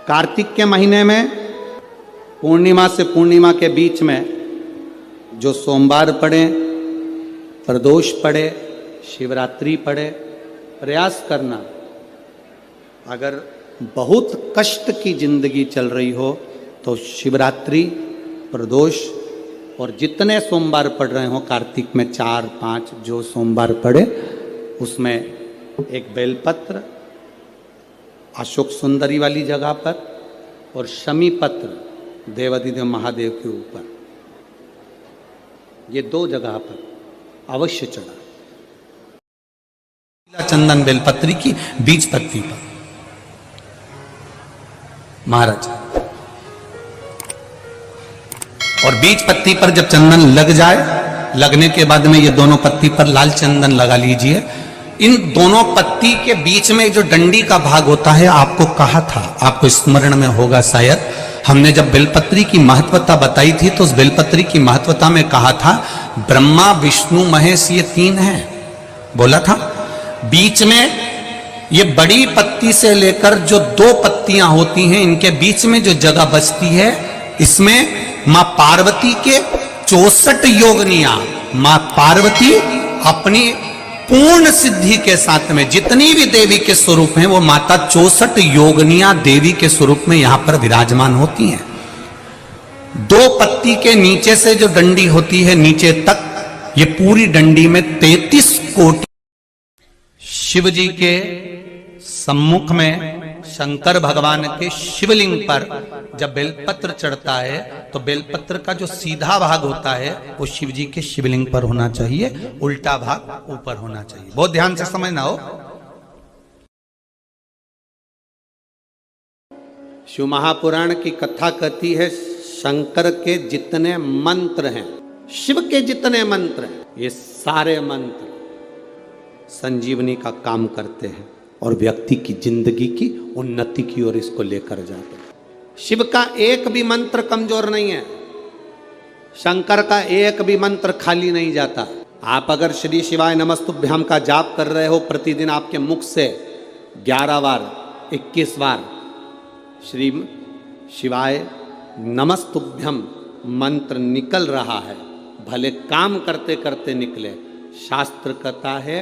कार्तिक के महीने में पूर्णिमा से पूर्णिमा के बीच में जो सोमवार पड़े, प्रदोष पड़े, शिवरात्रि पड़े, प्रयास करना। अगर बहुत कष्ट की जिंदगी चल रही हो तो शिवरात्रि, प्रदोष और जितने सोमवार पड़ रहे हो कार्तिक में 4-5 जो सोमवार पड़े, उसमें एक बेलपत्र अशोक सुंदरी वाली जगह पर और शमी पत्र देवाधिदेव महादेव के ऊपर, ये 2 जगह पर अवश्य चढ़ा। चंदन बेलपत्री की बीज पत्ती पर महाराज, और बीज पत्ती पर जब चंदन लग जाए, लगने के बाद में ये दोनों पत्ती पर लाल चंदन लगा लीजिए। इन दोनों पत्ती के बीच में जो डंडी का भाग होता है, आपको कहा था, आपको स्मरण में होगा शायद, हमने जब बेलपत्री की महत्वता बताई थी तो उस बेलपत्री की महत्वता में कहा था ब्रह्मा विष्णु महेश ये 3 हैं, बोला था। बीच में ये बड़ी पत्ती से लेकर जो 2 पत्तियां होती हैं, इनके बीच में जो जगह बचती है, इसमें मां पार्वती के 64 योगनियां, मां पार्वती अपनी पूर्ण सिद्धि के साथ में जितनी भी देवी के स्वरूप हैं, वो माता 64 योगनियां देवी के स्वरूप में यहां पर विराजमान होती हैं। 2 पत्ती के नीचे से जो डंडी होती है नीचे तक, ये पूरी डंडी में 33 कोटि। शिव जी के सम्मुख में शंकर भगवान के शिवलिंग पर जब बेलपत्र चढ़ता है तो बेलपत्र का जो सीधा भाग होता है वो शिव जी के शिवलिंग पर होना चाहिए, उल्टा भाग ऊपर होना चाहिए। बहुत ध्यान से समझना हो। शिव महापुराण की कथा कहती है, शंकर के जितने मंत्र हैं, शिव के जितने मंत्र हैं, ये सारे मंत्र संजीवनी का काम करते हैं और व्यक्ति की जिंदगी की उन्नति की ओर इसको लेकर जाते हैं। शिव का एक भी मंत्र कमजोर नहीं है, शंकर का एक भी मंत्र खाली नहीं जाता। आप अगर श्री शिवाय नमस्तुभ्याम का जाप कर रहे हो, प्रतिदिन आपके मुख से 11 बार 21 बार श्री शिवाय नमस्तुभ्यम मंत्र निकल रहा है, भले काम करते करते निकले। शास्त्र कहता है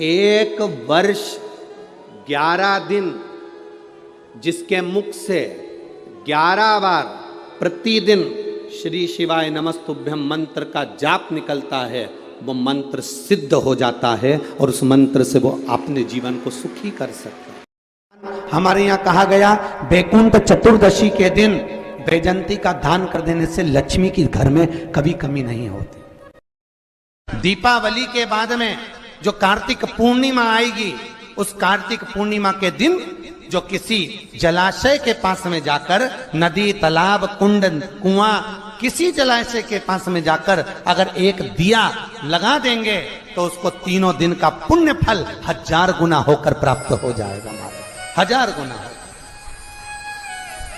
1 वर्ष 11 दिन जिसके मुख से 11 बार प्रतिदिन श्री शिवाय नमस्तुभ्यम मंत्र का जाप निकलता है, वो मंत्र सिद्ध हो जाता है और उस मंत्र से वो अपने जीवन को सुखी कर सकता है। हमारे यहाँ कहा गया, बैकुंठ चतुर्दशी के दिन वैजंती का दान कर देने से लक्ष्मी की घर में कभी कमी नहीं होती। दीपावली के बाद में जो कार्तिक पूर्णिमा आएगी, उस कार्तिक पूर्णिमा के दिन जो किसी जलाशय के पास में जाकर, नदी, तालाब, कुंड, कुआं, किसी जलाशय के पास में जाकर अगर एक दिया लगा देंगे तो उसको 3 दिन का पुण्य फल 1000 गुना होकर प्राप्त हो जाएगा, 1000 गुना।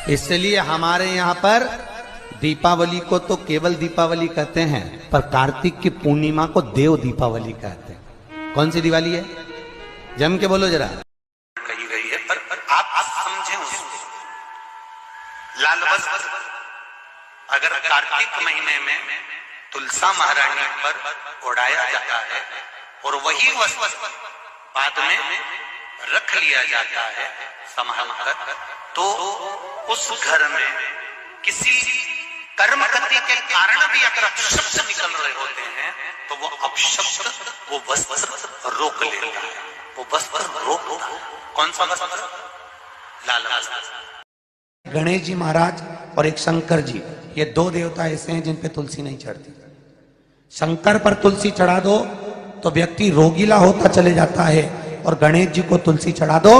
इसलिए हमारे यहाँ पर दीपावली को तो केवल दीपावली कहते हैं, पर कार्तिक की पूर्णिमा को देव दीपावली कहते हैं। कौन सी दिवाली है? जम के बोलो जरा। कही गई है, पर आप समझें उसको। लाल वस्त्र अगर कार्तिक महीने में तुलसा महारानी पर उड़ाया जाता है और वही वस्त्र बाद में रख लिया जाता है संभाल कर, तो उस घर में किसी कर्म गति के कारण भी अगर अपशब्द निकल रहे होते हैं तो वो अपशब्द वो वस्त्र रोक लेता है, वो वस्त्र रोकता है। कौन सा वस्त्र? लाल वस्त्र। गणेश जी महाराज और एक शंकर जी, ये 2 देवता ऐसे हैं जिन पे तुलसी नहीं चढ़ती। शंकर पर तुलसी चढ़ा दो तो व्यक्ति रोगीला होता चले जाता है, और गणेश जी को तुलसी चढ़ा दो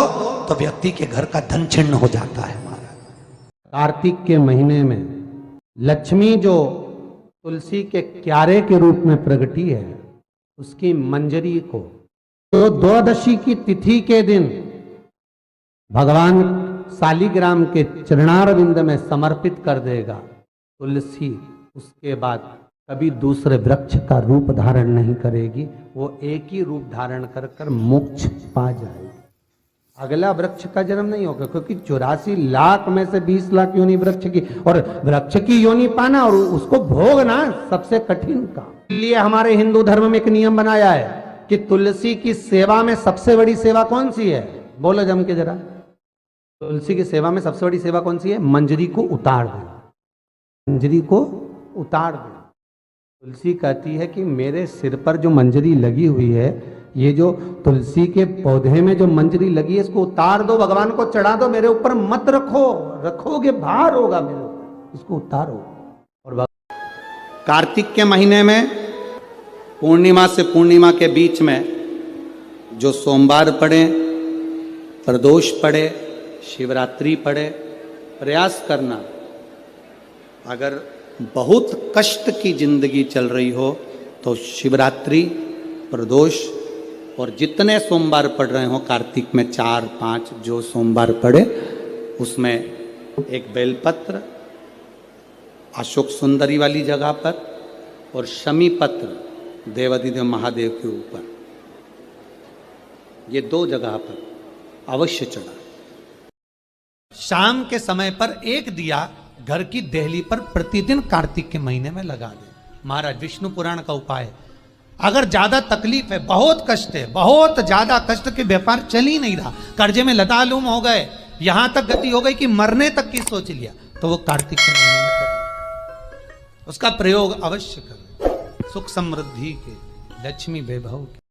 तो व्यक्ति के घर का धन छिन्न हो जाता है। कार्तिक के महीने में लक्ष्मी जो तुलसी के क्यारे के रूप में प्रगटी है, उसकी मंजरी को तो द्वादशी की तिथि के दिन भगवान शालिग्राम के चरणारविंद में समर्पित कर देगा। तुलसी उसके बाद कभी दूसरे वृक्ष का रूप धारण नहीं करेगी, वो एक ही रूप धारण कर कर मोक्ष पा जाएगी। अगला वृक्ष का जन्म नहीं होगा, क्योंकि 84 लाख में से 20 लाख योनि वृक्ष की, और वृक्ष की योनि पाना और उसको भोगना सबसे कठिन काम। इसलिए हमारे हिंदू धर्म में एक नियम बनाया है कि तुलसी की सेवा में सबसे बड़ी सेवा कौन सी है? बोलो जम के जरा। तुलसी की सेवा में सबसे बड़ी सेवा कौन सी है? मंजरी को उतार देना, मंजरी को उतार देना। तुलसी कहती है कि मेरे सिर पर जो मंजरी लगी हुई है, ये जो तुलसी के पौधे में जो मंजरी लगी है, इसको उतार दो, भगवान को चढ़ा दो, मेरे ऊपर मत रखो, रखोगे भार होगा मेरे ऊपर, इसको उतारो। और कार्तिक के महीने में पूर्णिमा से पूर्णिमा के बीच में जो सोमवार पड़े, प्रदोष पड़े, शिवरात्रि पड़े, प्रयास करना, अगर बहुत कष्ट की जिंदगी चल रही हो तो शिवरात्रि, प्रदोष और जितने सोमवार पड़ रहे हो कार्तिक में 4-5 जो सोमवार पड़े, उसमें एक बेलपत्र अशोक सुंदरी वाली जगह पर और शमी पत्र देवाधिदेव महादेव के ऊपर, ये 2 जगह पर अवश्य चढ़ा। शाम के समय पर एक दिया घर की देहली पर प्रतिदिन कार्तिक के महीने में लगा दे। महाराज विष्णु पुराण का उपाय। अगर ज्यादा तकलीफ है, बहुत कष्ट है, बहुत ज्यादा कष्ट के व्यापार चल ही नहीं रहा, कर्जे में लतालूम हो गए, यहां तक गति हो गई कि मरने तक की सोच लिया, तो वो कार्तिक के महीने में करें, उसका प्रयोग अवश्य करें, सुख समृद्धि के, लक्ष्मी वैभव के।